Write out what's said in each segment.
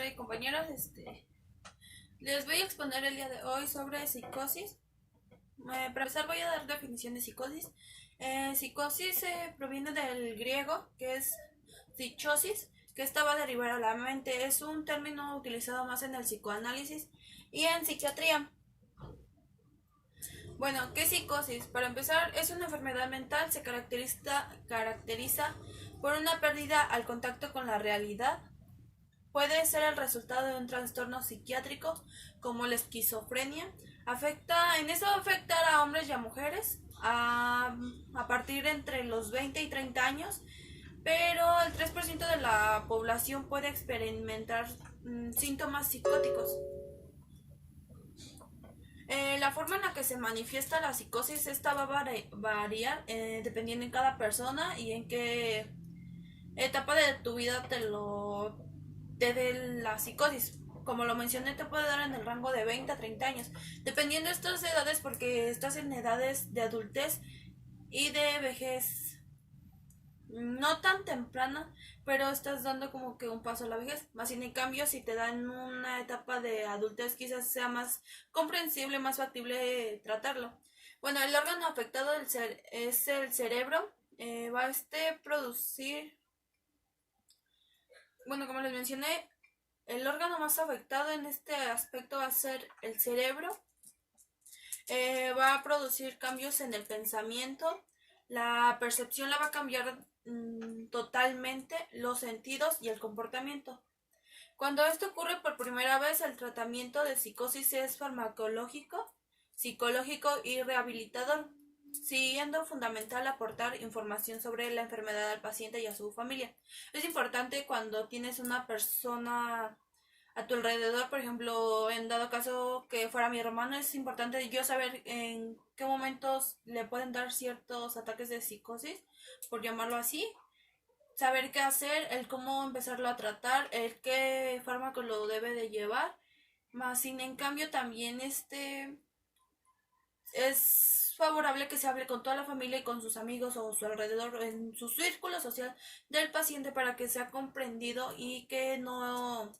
Y compañeros, les voy a exponer el día de hoy sobre psicosis. Para empezar voy a dar definición de psicosis. Psicosis proviene del griego, que es psichosis, que esta va a derivar a la mente. Es un término utilizado más en el psicoanálisis y en psiquiatría. Bueno, ¿qué es psicosis? Para empezar, es una enfermedad mental, se caracteriza por una pérdida al contacto con la realidad. Puede ser el resultado de un trastorno psiquiátrico como la esquizofrenia. Eso va a afectar a hombres y a mujeres a partir de entre los 20 y 30 años, pero el 3% de la población puede experimentar síntomas psicóticos. La forma en la que se manifiesta la psicosis esta va a variar dependiendo en cada persona y en qué etapa de tu vida te dé la psicosis. Como lo mencioné, te puede dar en el rango de 20 a 30 años, dependiendo de estas edades, porque estás en edades de adultez y de vejez no tan temprana, pero estás dando como que un paso a la vejez. Más sin en cambio, si te dan una etapa de adultez, quizás sea más comprensible, más factible tratarlo. Bueno, el órgano afectado es el cerebro. Va a producir, bueno, como les mencioné, el órgano más afectado en este aspecto va a ser el cerebro. Va a producir cambios en el pensamiento, la percepción la va a cambiar totalmente, los sentidos y el comportamiento. Cuando esto ocurre por primera vez, el tratamiento de psicosis es farmacológico, psicológico y rehabilitador, siendo fundamental aportar información sobre la enfermedad al paciente y a su familia. Es importante cuando tienes una persona a tu alrededor, por ejemplo, en dado caso que fuera mi hermano, es importante yo saber en qué momentos le pueden dar ciertos ataques de psicosis, por llamarlo así, saber qué hacer, el cómo empezarlo a tratar, el qué fármaco lo debe de llevar, más sin en cambio también es favorable que se hable con toda la familia y con sus amigos o su alrededor, en su círculo social del paciente para que sea comprendido y que no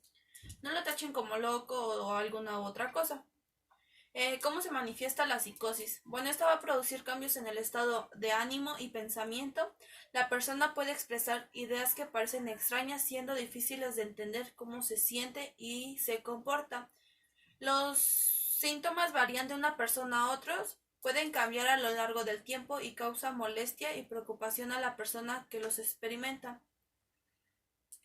lo tachen como loco o alguna otra cosa. ¿Cómo se manifiesta la psicosis? Bueno, esta va a producir cambios en el estado de ánimo y pensamiento. La persona puede expresar ideas que parecen extrañas, siendo difíciles de entender cómo se siente y se comporta. Los síntomas varían de una persona a otros, pueden cambiar a lo largo del tiempo y causan molestia y preocupación a la persona que los experimenta.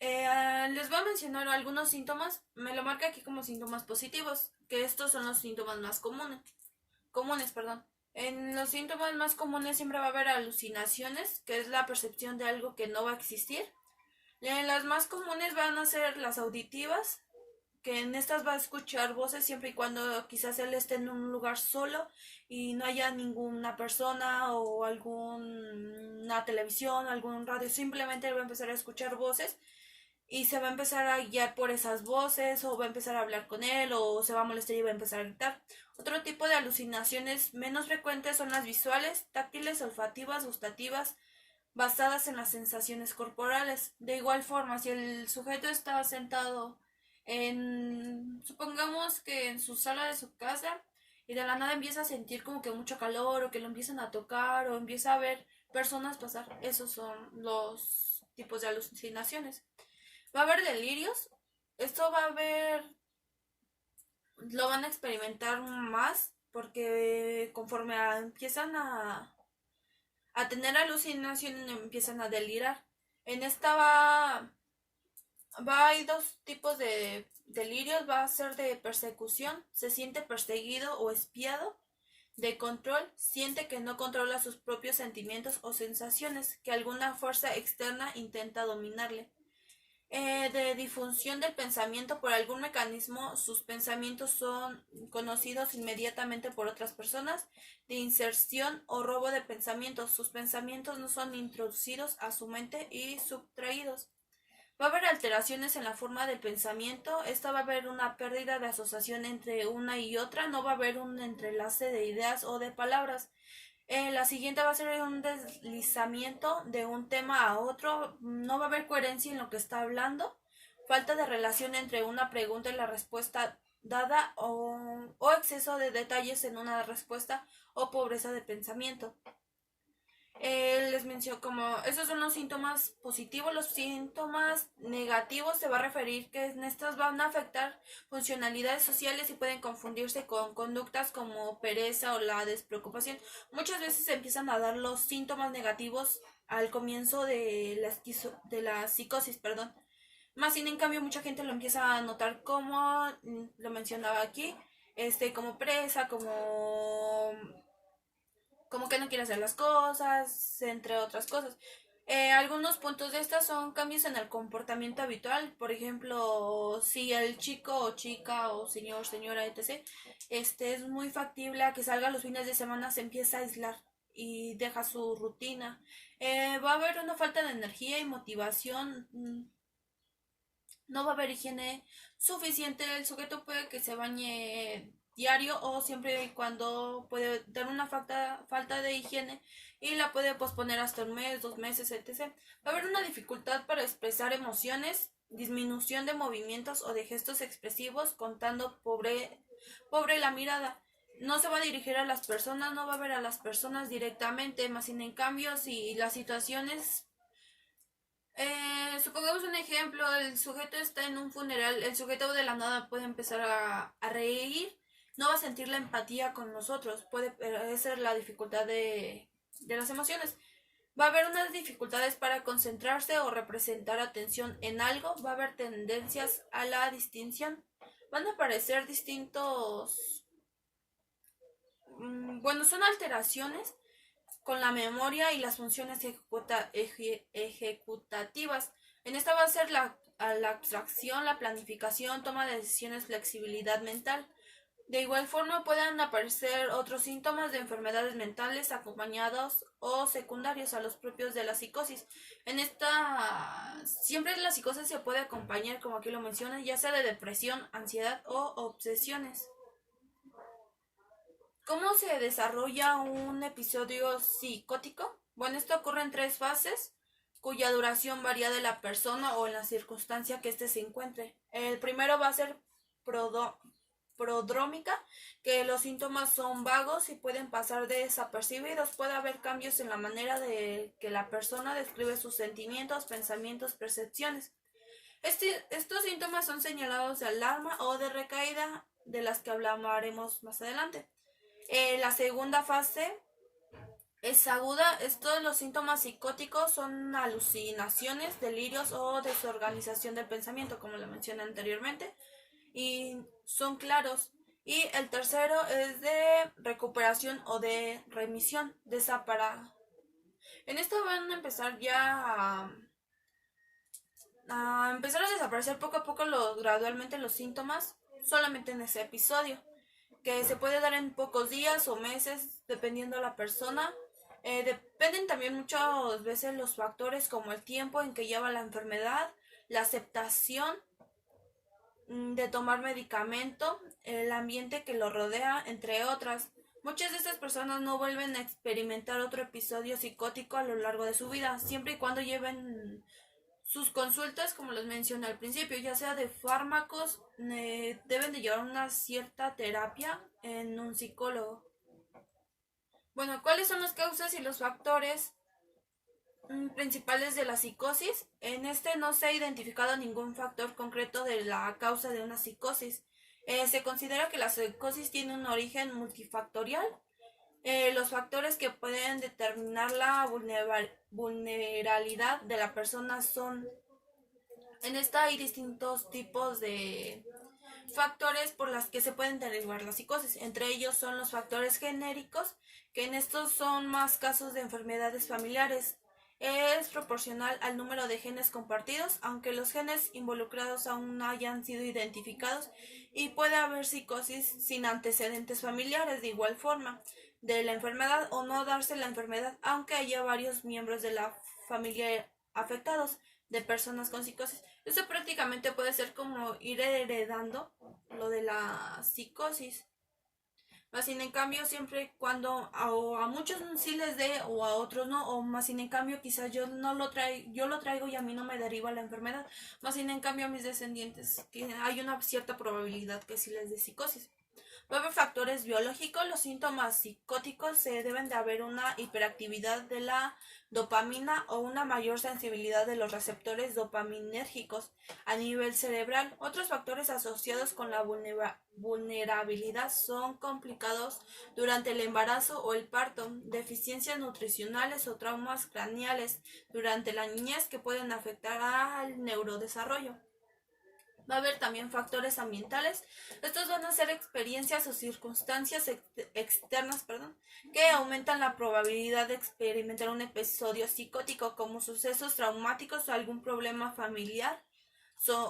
Les voy a mencionar algunos síntomas. Me lo marca aquí como síntomas positivos, que estos son los síntomas más comunes, perdón. En los síntomas más comunes siempre va a haber alucinaciones, que es la percepción de algo que no va a existir. Las más comunes van a ser las auditivas, que en estas va a escuchar voces siempre y cuando quizás él esté en un lugar solo y no haya ninguna persona o alguna televisión, algún radio, simplemente él va a empezar a escuchar voces y se va a empezar a guiar por esas voces o va a empezar a hablar con él o se va a molestar y va a empezar a gritar. Otro tipo de alucinaciones menos frecuentes son las visuales, táctiles, olfativas, gustativas, basadas en las sensaciones corporales. De igual forma, si el sujeto está sentado supongamos que en su sala de su casa y de la nada empieza a sentir como que mucho calor o que lo empiezan a tocar o empieza a ver personas pasar, esos son los tipos de alucinaciones. Va a haber delirios. Esto va a haber, lo van a experimentar más porque conforme empiezan a tener alucinaciones empiezan a delirar. En esta hay dos tipos de delirios. Va a ser de persecución, se siente perseguido o espiado. De control, siente que no controla sus propios sentimientos o sensaciones, que alguna fuerza externa intenta dominarle. De difusión del pensamiento por algún mecanismo, sus pensamientos son conocidos inmediatamente por otras personas. De inserción o robo de pensamientos, sus pensamientos no son introducidos a su mente y subtraídos. Va a haber alteraciones en la forma del pensamiento. Esta va a haber una pérdida de asociación entre una y otra, no va a haber un entrelace de ideas o de palabras. La siguiente va a ser un deslizamiento de un tema a otro, no va a haber coherencia en lo que está hablando, falta de relación entre una pregunta y la respuesta dada o exceso de detalles en una respuesta o pobreza de pensamiento. Les menciono como esos son los síntomas positivos. Los síntomas negativos se va a referir que en estos van a afectar funcionalidades sociales y pueden confundirse con conductas como pereza o la despreocupación. Muchas veces se empiezan a dar los síntomas negativos al comienzo de la psicosis, perdón. Más sin en cambio mucha gente lo empieza a notar como lo mencionaba aquí, como pereza, como que no quiere hacer las cosas, entre otras cosas. Algunos puntos de estas son cambios en el comportamiento habitual. Por ejemplo, si el chico o chica o señor, señora, etc. Es muy factible a que salga los fines de semana, se empieza a aislar y deja su rutina. Va a haber una falta de energía y motivación. No va a haber higiene suficiente. El sujeto puede que se bañe diario o siempre y cuando puede tener una falta de higiene y la puede posponer hasta un mes, 2 meses, etc. Va a haber una dificultad para expresar emociones, disminución de movimientos o de gestos expresivos, contando pobre la mirada. No se va a dirigir a las personas, no va a ver a las personas directamente, más sin en cambio si las situaciones supongamos un ejemplo, el sujeto está en un funeral, el sujeto de la nada puede empezar a reír, no va a sentir la empatía con nosotros, puede ser la dificultad de las emociones. Va a haber unas dificultades para concentrarse o representar atención en algo, va a haber tendencias a la distinción, van a aparecer distintos, bueno, son alteraciones con la memoria y las funciones ejecutativas. En esta va a ser la abstracción, la planificación, toma de decisiones, flexibilidad mental. De igual forma pueden aparecer otros síntomas de enfermedades mentales acompañados o secundarios a los propios de la psicosis. En esta siempre la psicosis se puede acompañar, como aquí lo mencionan, ya sea de depresión, ansiedad o obsesiones. ¿Cómo se desarrolla un episodio psicótico? Bueno, esto ocurre en 3 fases, cuya duración varía de la persona o en la circunstancia que éste se encuentre. El primero va a ser prodrómica, que los síntomas son vagos y pueden pasar desapercibidos. Puede haber cambios en la manera de que la persona describe sus sentimientos, pensamientos, percepciones. Estos síntomas son señalados de alarma o de recaída, de las que hablaremos más adelante. La segunda fase es aguda. Estos los síntomas psicóticos son alucinaciones, delirios o desorganización del pensamiento, como lo mencioné anteriormente, y son claros. Y el tercero es de recuperación o de remisión, en esto van a empezar ya a empezar a desaparecer poco a poco gradualmente los síntomas, solamente en ese episodio, que se puede dar en pocos días o meses, dependiendo de la persona. Dependen también muchas veces los factores como el tiempo en que lleva la enfermedad, la aceptación de tomar medicamento, el ambiente que lo rodea, entre otras. Muchas de estas personas no vuelven a experimentar otro episodio psicótico a lo largo de su vida, siempre y cuando lleven sus consultas, como les mencioné al principio, ya sea de fármacos, deben de llevar una cierta terapia en un psicólogo. Bueno, ¿cuáles son las causas y los factores principales de la psicosis? En este no se ha identificado ningún factor concreto de la causa de una psicosis. Se considera que la psicosis tiene un origen multifactorial. Los factores que pueden determinar la vulnerabilidad de la persona son... En esta hay distintos tipos de factores por las que se pueden derivar la psicosis. Entre ellos son los factores genéricos, que en estos son más casos de enfermedades familiares. Es proporcional al número de genes compartidos, aunque los genes involucrados aún no hayan sido identificados, y puede haber psicosis sin antecedentes familiares de igual forma de la enfermedad o no darse la enfermedad, aunque haya varios miembros de la familia afectados de personas con psicosis. Esto prácticamente puede ser como ir heredando lo de la psicosis. Más sin en cambio, siempre cuando a muchos sí les dé o a otros no, o más sin en cambio quizás yo no lo traigo, yo lo traigo y a mí no me deriva la enfermedad. Más sin en cambio a mis descendientes, que hay una cierta probabilidad que sí les dé psicosis. 9 factores biológicos. Los síntomas psicóticos se deben de haber una hiperactividad de la dopamina o una mayor sensibilidad de los receptores dopaminérgicos a nivel cerebral. Otros factores asociados con la vulnerabilidad son complicados durante el embarazo o el parto, deficiencias nutricionales o traumas craneales durante la niñez que pueden afectar al neurodesarrollo. Va a haber también factores ambientales. Estos van a ser experiencias o circunstancias externas, que aumentan la probabilidad de experimentar un episodio psicótico, como sucesos traumáticos o algún problema familiar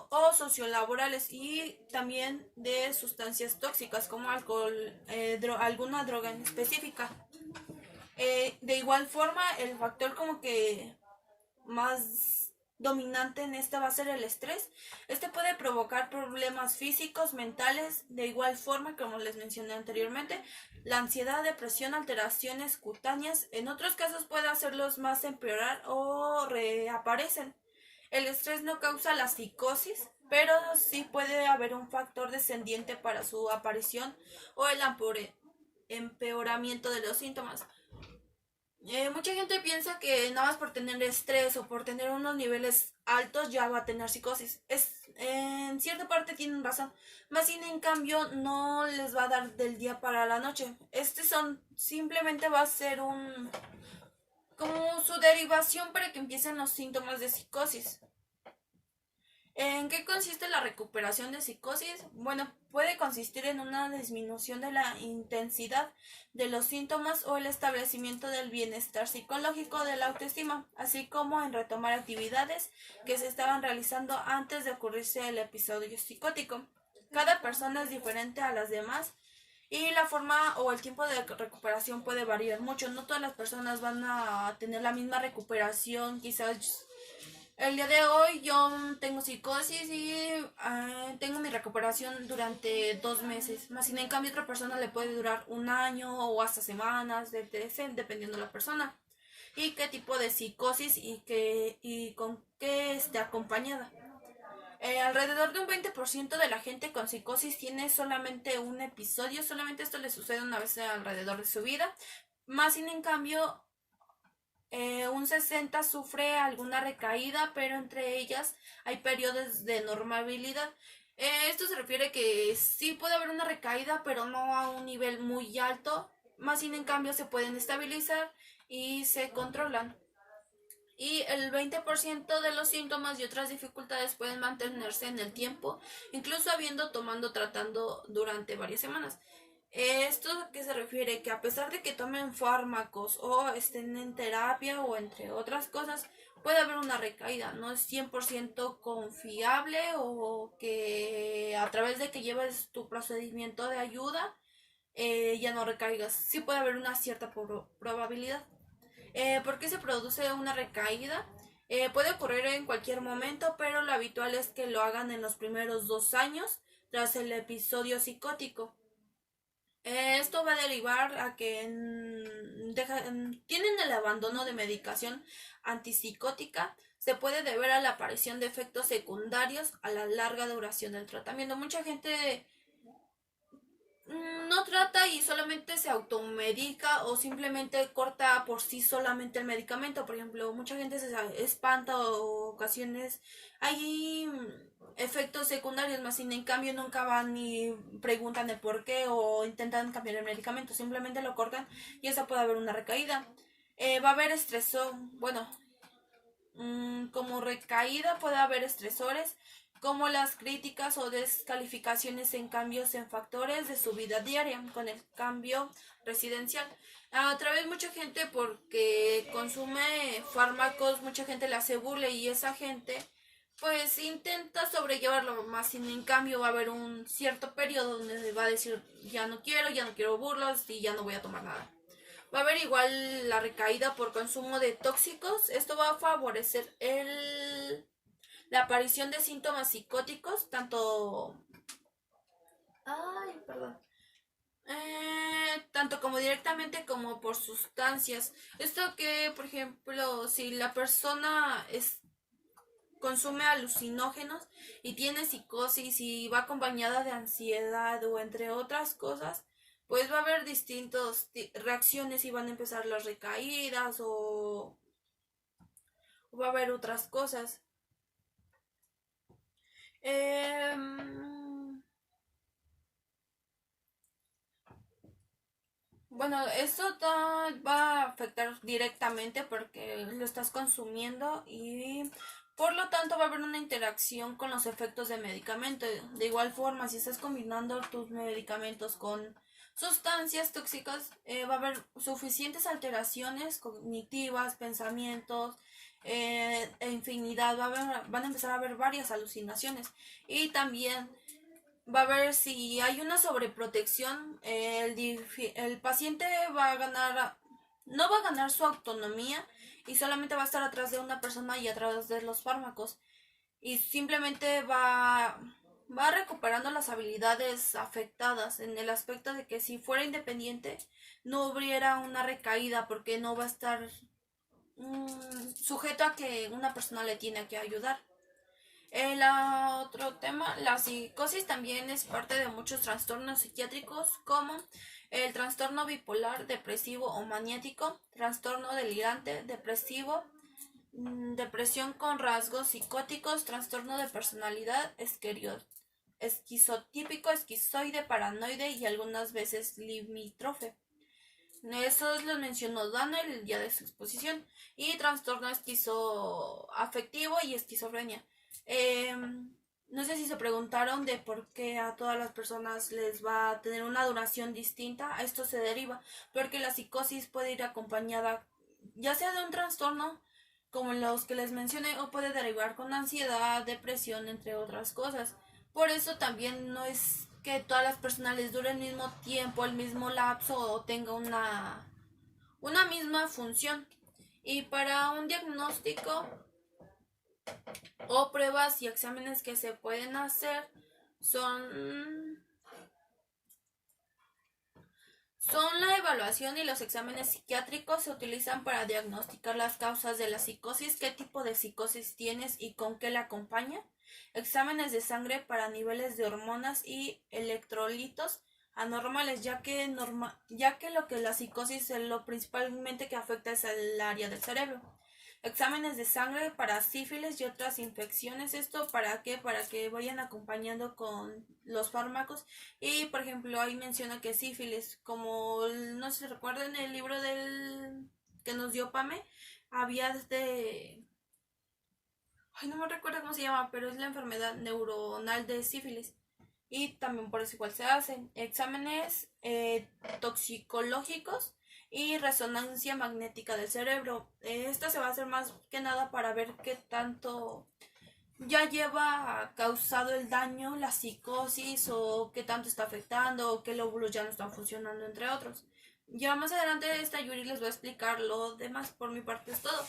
o sociolaborales, y también de sustancias tóxicas como alcohol, alguna droga en específica. De igual forma, el factor como que más dominante en esta va a ser el estrés. Este puede provocar problemas físicos, mentales, de igual forma como les mencioné anteriormente, la ansiedad, depresión, alteraciones cutáneas. En otros casos puede hacerlos más empeorar o reaparecen. El estrés no causa la psicosis, pero sí puede haber un factor descendiente para su aparición o el empeoramiento de los síntomas. Mucha gente piensa que nada más por tener estrés o por tener unos niveles altos ya va a tener psicosis. En cierta parte tienen razón. Más bien en cambio no les va a dar del día para la noche. Simplemente va a ser como su derivación para que empiecen los síntomas de psicosis. ¿En qué consiste la recuperación de psicosis? Bueno, puede consistir en una disminución de la intensidad de los síntomas o el establecimiento del bienestar psicológico de la autoestima, así como en retomar actividades que se estaban realizando antes de ocurrirse el episodio psicótico. Cada persona es diferente a las demás y la forma o el tiempo de recuperación puede variar mucho. No todas las personas van a tener la misma recuperación. Quizás el día de hoy yo tengo psicosis y tengo mi recuperación durante 2 meses. Más sin en cambio otra persona le puede durar un año o hasta semanas, dependiendo de la persona. Y qué tipo de psicosis y con qué esté acompañada. Alrededor de un 20% de la gente con psicosis tiene solamente un episodio. Solamente esto le sucede una vez alrededor de su vida. Más sin en cambio un 60 sufre alguna recaída, pero entre ellas hay periodos de normabilidad. Esto se refiere que sí puede haber una recaída, pero no a un nivel muy alto. Más sin en cambio se pueden estabilizar y se controlan. Y el 20% de los síntomas y otras dificultades pueden mantenerse en el tiempo, incluso tomando tratando durante varias semanas. ¿Esto a qué se refiere? Que a pesar de que tomen fármacos o estén en terapia o entre otras cosas, puede haber una recaída. No es 100% confiable o que a través de que lleves tu procedimiento de ayuda ya no recaigas. Sí puede haber una cierta probabilidad. ¿Por qué se produce una recaída? Puede ocurrir en cualquier momento, pero lo habitual es que lo hagan en los primeros 2 años tras el episodio psicótico. Esto va a derivar a que tienen el abandono de medicación antipsicótica. Se puede deber a la aparición de efectos secundarios a la larga duración del tratamiento. Mucha gente no trata y solamente se automedica o simplemente corta por sí solamente el medicamento. Por ejemplo, mucha gente se espanta o ocasiones hay efectos secundarios, más sin en cambio nunca van y preguntan el por qué o intentan cambiar el medicamento, simplemente lo cortan y esa puede haber una recaída. Va a haber estresor, bueno, como recaída puede haber estresores como las críticas o descalificaciones en cambios en factores de su vida diaria con el cambio residencial. A través mucha gente porque consume fármacos, mucha gente le hace burla y esa gente pues intenta sobrellevarlo más, sin en cambio va a haber un cierto periodo donde va a decir ya no quiero burlas y ya no voy a tomar nada. Va a haber igual la recaída por consumo de tóxicos. Esto va a favorecer la aparición de síntomas psicóticos, tanto... Ay, perdón. tanto como directamente como por sustancias. Esto que, por ejemplo, si la persona consume alucinógenos y tiene psicosis y va acompañada de ansiedad o entre otras cosas, pues va a haber distintas reacciones y van a empezar las recaídas o va a haber otras cosas. Bueno, eso va a afectar directamente porque lo estás consumiendo y por lo tanto va a haber una interacción con los efectos de medicamento. De igual forma, si estás combinando tus medicamentos con sustancias tóxicas, va a haber suficientes alteraciones cognitivas, pensamientos, infinidad, van a empezar a haber varias alucinaciones y también va a ver si hay una sobreprotección, el paciente va a ganar, no va a ganar su autonomía y solamente va a estar atrás de una persona y atrás de los fármacos y simplemente va recuperando las habilidades afectadas en el aspecto de que si fuera independiente no hubiera una recaída porque no va a estar sujeto a que una persona le tiene que ayudar. El otro tema, la psicosis también es parte de muchos trastornos psiquiátricos como el trastorno bipolar, depresivo o maniático, trastorno delirante, depresivo, depresión con rasgos psicóticos, trastorno de personalidad, esquizotípico, esquizoide, paranoide y algunas veces limítrofe. Esos los mencionó Daniel el día de su exposición. Y trastorno esquizoafectivo y esquizofrenia. No sé si se preguntaron de por qué a todas las personas les va a tener una duración distinta. A esto se deriva porque la psicosis puede ir acompañada ya sea de un trastorno como los que les mencioné o puede derivar con ansiedad, depresión, entre otras cosas. Por eso también no es que todas las personas les dure el mismo tiempo, el mismo lapso o tenga una misma función. Y para un diagnóstico o pruebas y exámenes que se pueden hacer son la evaluación y los exámenes psiquiátricos se utilizan para diagnosticar las causas de la psicosis, qué tipo de psicosis tienes y con qué la acompaña. Exámenes de sangre para niveles de hormonas y electrolitos anormales, ya que lo que la psicosis lo principalmente que afecta es el área del cerebro. Exámenes de sangre para sífilis y otras infecciones. ¿Esto para qué? Para que vayan acompañando con los fármacos. Y por ejemplo, ahí menciona que sífilis, como no se recuerda en el libro del que nos dio Pame, había ay, no me recuerdo cómo se llama, pero es la enfermedad neuronal de sífilis. Y también por eso igual se hacen exámenes toxicológicos y resonancia magnética del cerebro. Esto se va a hacer más que nada para ver qué tanto ya lleva causado el daño, la psicosis o qué tanto está afectando o qué lóbulos ya no están funcionando, entre otros. Ya más adelante esta Yuri les va a explicar lo demás. Por mi parte es todo.